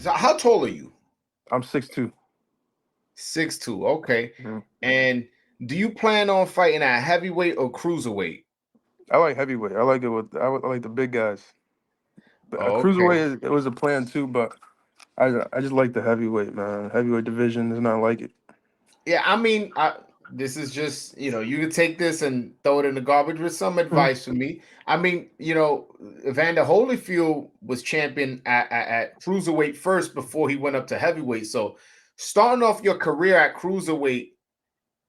So how tall are you? I'm 6'2". 6'2". Okay. Mhm. And do you plan on fighting at heavyweight or cruiserweight? I like heavyweight. I like it with I like the big guys. But a Oh, okay. cruiserweight it was a plan too, but I just like the heavyweight, man. Heavyweight division is not like it. Yeah, I mean, this is just, you can take this and throw it in the garbage with some Mhm. advice for me. I mean, Evander Holyfield was champion at cruiserweight first before he went up to heavyweight. So starting off your career at cruiserweight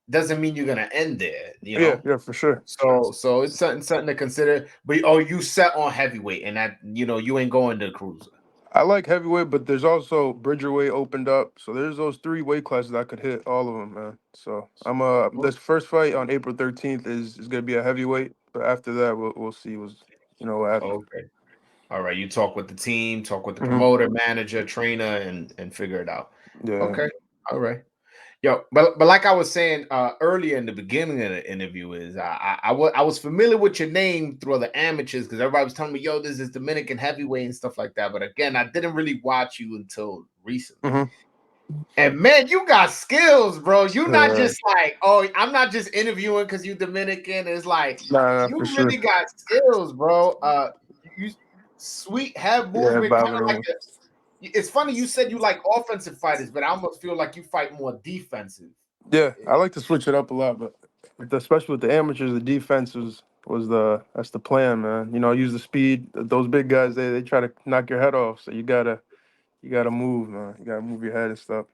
doesn't mean you're gonna end there, Yeah, yeah, for sure. So it's something to consider. But you set on heavyweight, and that you ain't going to cruiser. I like heavyweight, but there's also Bridgerweight opened up. So there's those three weight classes I could hit all of them, man. So I'm this first fight on April 13th is gonna be a heavyweight, but after that we'll see what happens. Okay. All right. You talk with the team, talk with the Hmm. promoter, manager, trainer, and figure it out. Yeah. Okay. All right. Yo, but like I was saying earlier in the beginning of the interview, is I was familiar with your name through the amateurs because everybody was telling me, yo, this is Dominican heavyweight and stuff like that. But again, I didn't really watch you until recently. Hmm. And man, you got skills, bro. You not Yeah. just like, oh, I'm not just interviewing because you Dominican. It's like Nah, you for sure. really got skills, bro. You sweet head Yeah, movement, kind of like Bobby. it's funny you said you like offensive fighters, but I almost feel like you fight more defensive. Yeah, I like to switch it up a lot, but especially with the amateurs, the defense was that's the plan, man. Use the speed. Those big guys, they try to knock your head off, so you gotta move, man. You gotta move your head and stuff.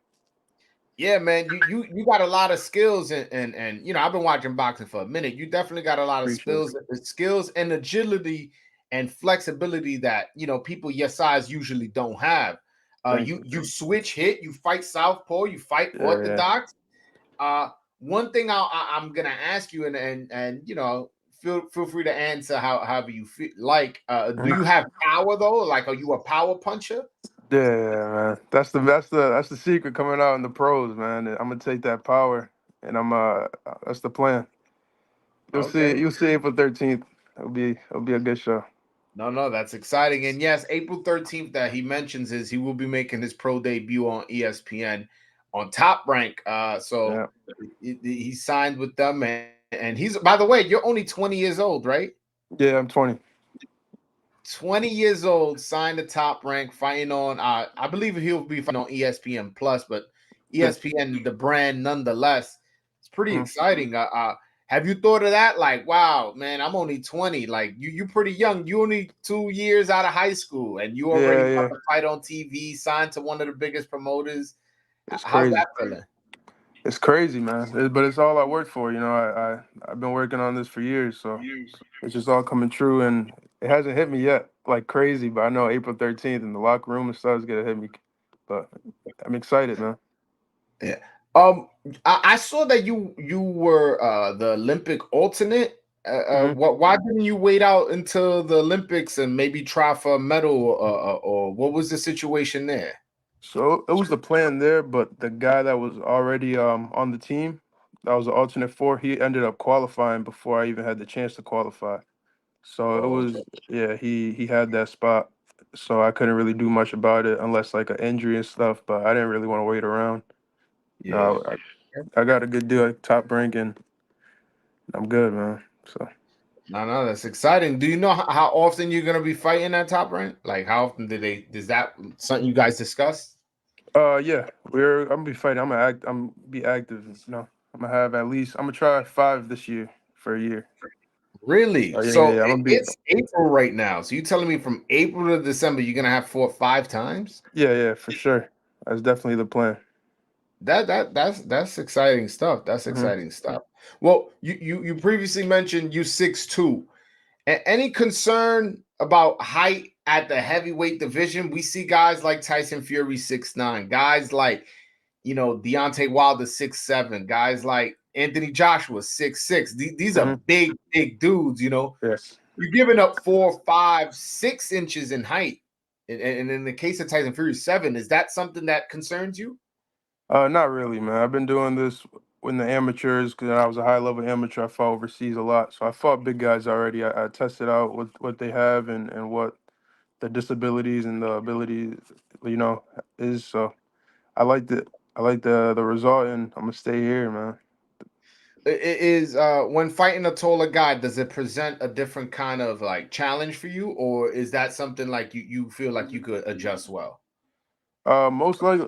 Yeah, man, you got a lot of skills, and I've been watching boxing for a minute. You definitely got a lot of Appreciate it. skills and agility and flexibility that people your size usually don't have. Thank you. You switch hit, you fight southpaw, you fight Yeah, yeah. orthodox. Uh, One thing I'm gonna ask you, and feel free to answer however you feel like. Do Mhm. you have power though? Like, are you a power puncher? Yeah, yeah, man. That's the secret coming out in the pros, man. I'm gonna take that power, and that's the plan. You'll see. Okay. You'll see April 13th. It'll be a good show. No, no, that's exciting. And yes, April 13th that he mentions is he will be making his pro debut on ESPN on Top Rank. So Yeah. he signed with them, and he's, by the way, you're only 20 years old, right? Yeah, I'm 20. 20 years old, signed to Top Rank, fighting on I believe he'll be fighting on ESPN Plus, but Yeah. ESPN the brand nonetheless. It's pretty Mhm. exciting. Have you thought of that? Like, wow, man, I'm only 20. Like you pretty young. You only 2 years out of high school and you already Yeah, about yeah. to fight on TV, signed to one of the biggest promoters. It's How's crazy. that feeling? It's crazy, man. But it's all I worked for. I've been working on this for years, so it's just all coming true, and it hasn't hit me yet like crazy. But I know April 13th in the locker room and stuff is gonna hit me. But I'm excited, man. Yeah. Um, I saw that you were the Olympic alternate. Hmm. Why didn't you wait out until the Olympics and maybe try for a medal, or what was the situation there? So it was the plan there, but the guy that was already on the team, that was the alternate four, he ended up qualifying before I even had the chance to qualify. So it Oh, was, yeah, he had that spot. So I couldn't really do much about it unless like an injury and stuff. But I didn't really want to wait around. yeah. No, I got a good deal at Top Rank, and I'm good, man. So No, no, that's exciting. Do you know how often you're gonna be fighting at top rank? Like, how often does that something you guys discuss? yeah, I'm gonna be fighting. I'm gonna be active. I'm gonna have at least. I'm gonna try 5 this year for a year. Really? Oh yeah, yeah, So yeah. I'm gonna be. it's April right now. So you telling me from April to December you're gonna have 4 or 5 times? Yeah, yeah, for sure. That's definitely the plan. That's exciting stuff. That's Hmm. exciting stuff. Well, you previously mentioned you 6'2". Any concern about height at the heavyweight division? We see guys like Tyson Fury 6'9", guys like Deontay Wilder 6'7", guys like Anthony Joshua 6'6". These are Hmm. big dudes. Yes. You're giving up 4, 5, 6 inches in height, and in the case of Tyson Fury 7, is that something that concerns you? Not really, man. I've been doing this in the amateurs because I was a high level amateur. I fought overseas a lot, so I fought big guys already. I tested out what they have and what the disabilities and the abilities, you know, is. So I like the I like the result, and I'm gonna stay here, man. Is when fighting a taller guy, does it present a different kind of like challenge for you, or is that something like you feel like you could adjust well? Most likely,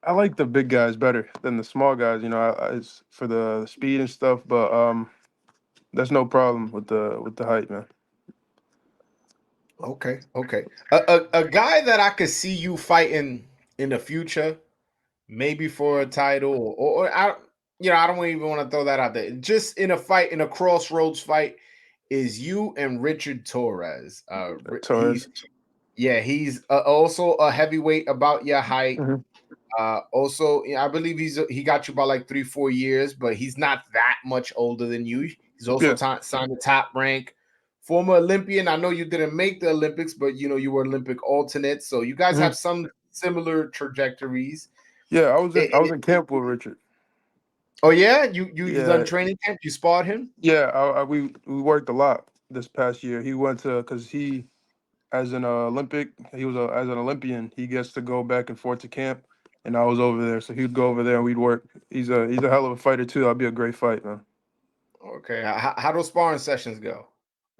I like the big guys better than the small guys. You know, it's for the speed and stuff, but that's no problem with the height, man. Okay, okay. A guy that I could see you fighting in the future, maybe for a title, or I, I don't even want to throw that out there. Just in a fight, in a crossroads fight, is you and Richard Torres. Torres. He's also a heavyweight about your height. Hmm. Also, I believe he got you by like 3-4 years, but he's not that much older than you. He's also Yeah. signed the top rank. Former Olympian. I know you didn't make the Olympics, but you were Olympic alternate, so you guys Hmm. have some similar trajectories. Yeah, I was And in camp with Richard. oh yeah, you done Yeah, training camp? You sparred him? yeah. We worked a lot this past year. He went to because he as an Olympic, as an Olympian, he gets to go back and forth to camp, and I was over there, so he'd go over there and we'd work. He's a hell of a fighter too. That'd be a great fight, man. Okay. How those sparring sessions go?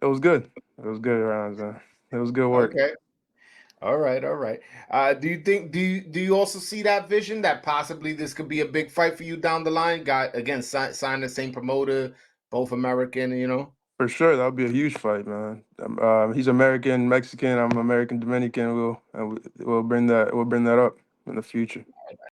It was good. It was good rounds, man. It was good work Okay. All right, all right. Do you also see that vision that possibly this could be a big fight for you down the line? Got again sign the same promoter, both American. for sure. That would be a huge fight, man. He's American Mexican. I'm American Dominican. We'll bring that up in the future.